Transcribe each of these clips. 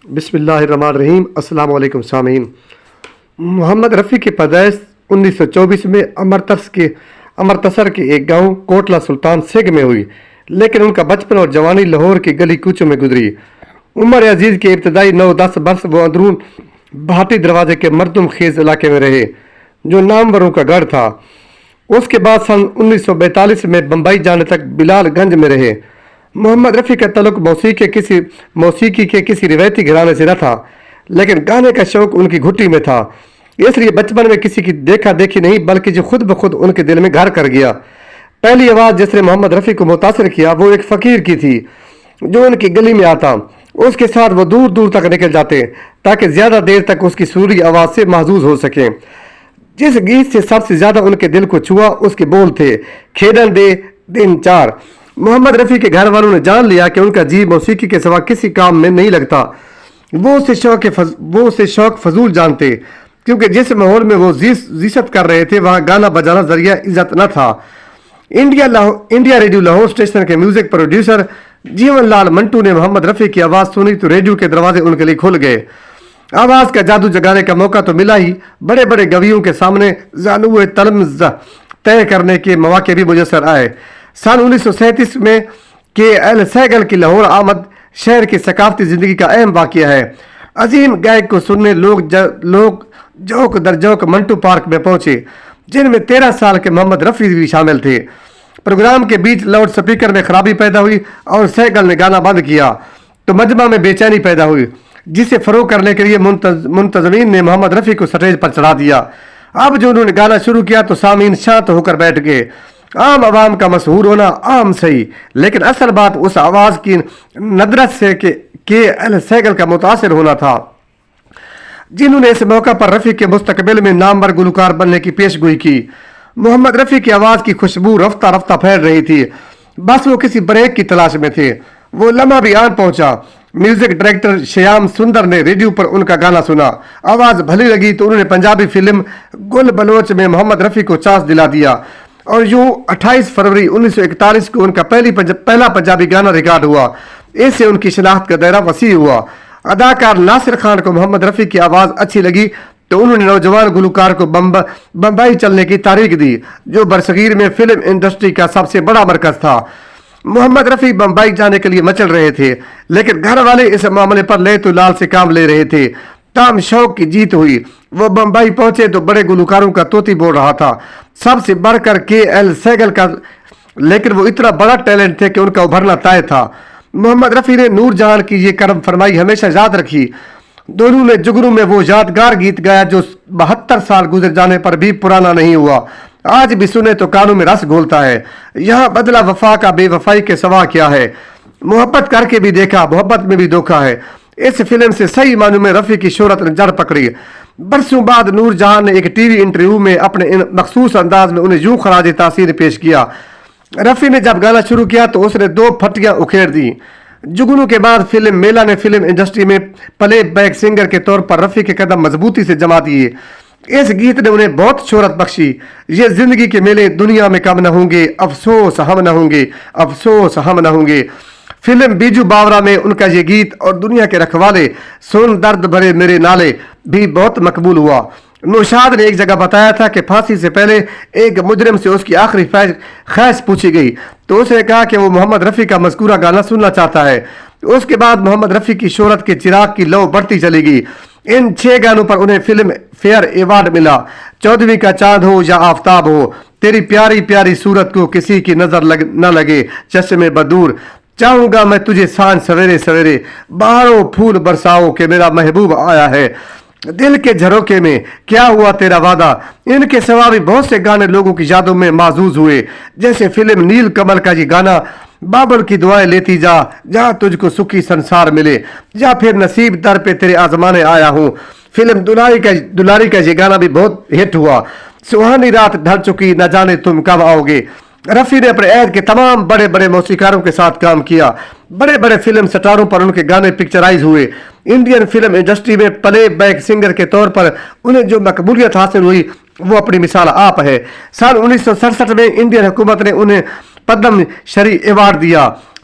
بسم اللہ الرحمن الرحیم۔ السلام علیکم سامعین۔ محمد رفیع کی پیدائش 1924 میں امرتسر کے ایک گاؤں کوٹلہ سلطان سنگھ میں ہوئی، لیکن ان کا بچپن اور جوانی لاہور کی گلی کوچوں میں گزری۔ عمر عزیز کے ابتدائی 9-10 برس وہ اندرون بھاٹی دروازے کے مردم خیز علاقے میں رہے، جو ناموروں کا گڑھ تھا۔ اس کے بعد سن 1942 میں بمبئی جانے تک بلال گنج میں رہے۔ محمد رفیع کا تعلق موسیقی کے کسی روایتی گھرانے سے نہ تھا، لیکن گانے کا شوق ان کی گھٹی میں تھا، اس لیے بچپن میں کسی کی دیکھا دیکھی نہیں بلکہ جو خود بخود ان کے دل میں گھر کر گیا۔ پہلی آواز جس نے محمد رفیع کو متاثر کیا وہ ایک فقیر کی تھی جو ان کی گلی میں آتا، اس کے ساتھ وہ دور دور تک نکل جاتے تاکہ زیادہ دیر تک اس کی سریلی آواز سے محظوظ ہو سکیں۔ جس گیت سے سب سے زیادہ ان کے دل کو چھوا اس کے بول تھے کھیڈن دے دن چار۔ محمد رفیع کے گھر والوں نے جان لیا کہ ان کا جی موسیقی کے سوا کسی کام میں نہیں لگتا۔ وہ اسے شوق فضول جانتے، کیونکہ جس ماحول میں وہ زیست کر رہے تھے وہاں گانا بجانا ذریعہ عزت نہ تھا۔ انڈیا ریڈیو لاہور اسٹیشن کے میوزک پروڈیوسر جیون لال منٹو نے محمد رفیع کی آواز سنی تو ریڈیو کے دروازے ان کے لیے کھل گئے۔ آواز کا جادو جگانے کا موقع تو ملا ہی، بڑے بڑے گویوں کے سامنے زانو تلمذ طے کرنے کے مواقع بھی میسر آئے۔ سن 1937 میں کے ایل سہگل کی لاہور آمد شہر کی ثقافتی زندگی کا اہم واقعہ ہے۔ عظیم گائک کو سننے لوگ جوک در جوک منٹو پارک میں پہنچے، جن میں 13 سال کے محمد رفیع بھی شامل تھے۔ پروگرام کے بیچ لاؤڈ سپیکر میں خرابی پیدا ہوئی اور سہگل نے گانا بند کیا تو مجمع میں بے چینی پیدا ہوئی، جسے فروغ کرنے کے لیے منتظمین نے محمد رفیع کو سٹیج پر چڑھا دیا۔ اب جو انہوں نے گانا شروع کیا تو سامعین شانت ہو کر بیٹھ گئے۔ عام عوام کا مشہور ہونا عام صحیح، لیکن اصل بات اس آواز کی ندرت سے کہ ایل سہگل کا متاثر ہونا تھا، جنہوں نے اس موقع پر رفیع کے مستقبل میں نامور گلوکار بننے کی پیش گوئی کی۔ محمد رفیع کی آواز کی خوشبو رفتہ رفتہ پھیل رہی تھی، بس وہ کسی بریک کی تلاش میں تھے۔ وہ لمحہ بھی آن پہنچا۔ میوزک ڈائریکٹر شیام سندر نے ریڈیو پر ان کا گانا سنا، آواز بھلی لگی تو انہوں نے پنجابی فلم گل بلوچ میں محمد رفیع کو چانس دلا دیا، اور یوں 28 فروری 1941 کو ان کا پہلا پنجابی گانا ریکارڈ ہوا۔ اس سے ان کی شناخت کا دائرہ وسیع ہوا۔ اداکار ناصر خان کو محمد رفیع کی آواز اچھی لگی تو انہوں نے نوجوان گلوکار کو بمبئی چلنے کی تاریخ دی، جو برصغیر میں فلم انڈسٹری کا سب سے بڑا مرکز تھا۔ محمد رفیع بمبئی جانے کے لیے مچل رہے تھے، لیکن گھر والے اس معاملے پر لے تو لال سے کام لے رہے تھے۔ تام شوق کی جیت ہوئی۔ وہ بمبئی پہنچے تو بڑے گلوکاروں کا طوطی بول رہا تھا، سب سے بڑھ کر کے ایل سہگل کا، لیکن وہ اتنا بڑا ٹیلنٹ تھے کہ ان کا ابھرنا طے تھا۔ محمد رفیع نے نور جہاں کی یہ کرم فرمائی ہمیشہ یاد رکھی۔ دونوں نے جگروں میں وہ یادگار گیت گایا جو 72 سال گزر جانے پر بھی پرانا نہیں ہوا، آج بھی سنے تو کانوں میں رس گھولتا ہے۔ یہاں بدلہ وفا کا بے وفائی کے سوا کیا ہے، محبت کر کے بھی دیکھا محبت میں بھی دھوکا ہے۔ اس فلم سے صحیح معنوں میں رفیع کی شہرت نے جڑ پکڑی۔ برسوں بعد نور جہاں نے ایک ٹی وی انٹرویو میں اپنے مخصوص انداز میں انہیں یوں خراج تحسین پیش کیا۔ رفیع نے جب گانا شروع کیا تو اس نے 2 پھٹیاں اکھیڑ دیں۔ جگنوں کے بعد فلم میلہ نے فلم انڈسٹری میں پلے بیک سنگر کے طور پر رفیع کے قدم مضبوطی سے جما دیے۔ اس گیت نے انہیں بہت شہرت بخشی۔ یہ زندگی کے میلے دنیا میں کم نہ ہوں گے، افسوس ہم نہ ہوں گے، افسوس ہم نہ ہوں گے۔ فلم بیجو باورا میں ان کا یہ گیت اور دنیا کے رکھوالے سن درد بھرے میرے نالے بھی بہت مقبول ہوا۔ نوشاد نے ایک جگہ بتایا تھا کہ پھانسی سے پہلے ایک مجرم سے اس کی آخری خواہش پوچھی گئی تو اس نے کہا کہ وہ محمد رفیع کا مذکورہ گانا سننا چاہتا ہے۔ اس کے بعد محمد رفیع کی شہرت کے چراغ کی لو بڑھتی چلی گئی۔ ان 6 گانوں پر انہیں فلم فیئر ایوارڈ ملا۔ 14ویں کا چاند ہو یا آفتاب ہو، تیری پیاری پیاری صورت کو کسی کی نظر نہ لگے چشم بدور، چاہوں گا میں تجھے سانج سویرے سویرے، بہاروں پھول برساؤ کہ میرا محبوب آیا ہے، دل کے جھروکے میں کیا ہوا تیرا وعدہ۔ ان کے سوا بھی بہت سے گانے لوگوں کی یادوں میں محفوظ ہوئے، جیسے فلم نیل کمل کا یہ گانا بابل کی دعائیں لیتی جا، جہاں تجھ کو سکھی سنسار ملے، یا پھر نصیب در پہ تیرے آزمانے آیا ہوں۔ فلم دلاری کا یہ گانا بھی بہت ہٹ ہوا۔ سہانی رات ڈھل چکی نہ جانے تم کب آؤ گے۔ رفیع نے اپنے عہد کے تمام بڑے بڑے موسیقاروں کے ساتھ کام کیا۔ بڑے بڑے فلم سٹاروں پر ان کے گانے پکچرائز ہوئے۔ انڈین فلم انڈسٹری میں پلے بیک سنگر کے طور پر انہیں جو مقبولیت حاصل ہوئی وہ اپنی مثال آپ ہے۔ سال 1967 میں انڈین حکومت نے انہیں پدم شری ایوارڈ دیا۔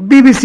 BBC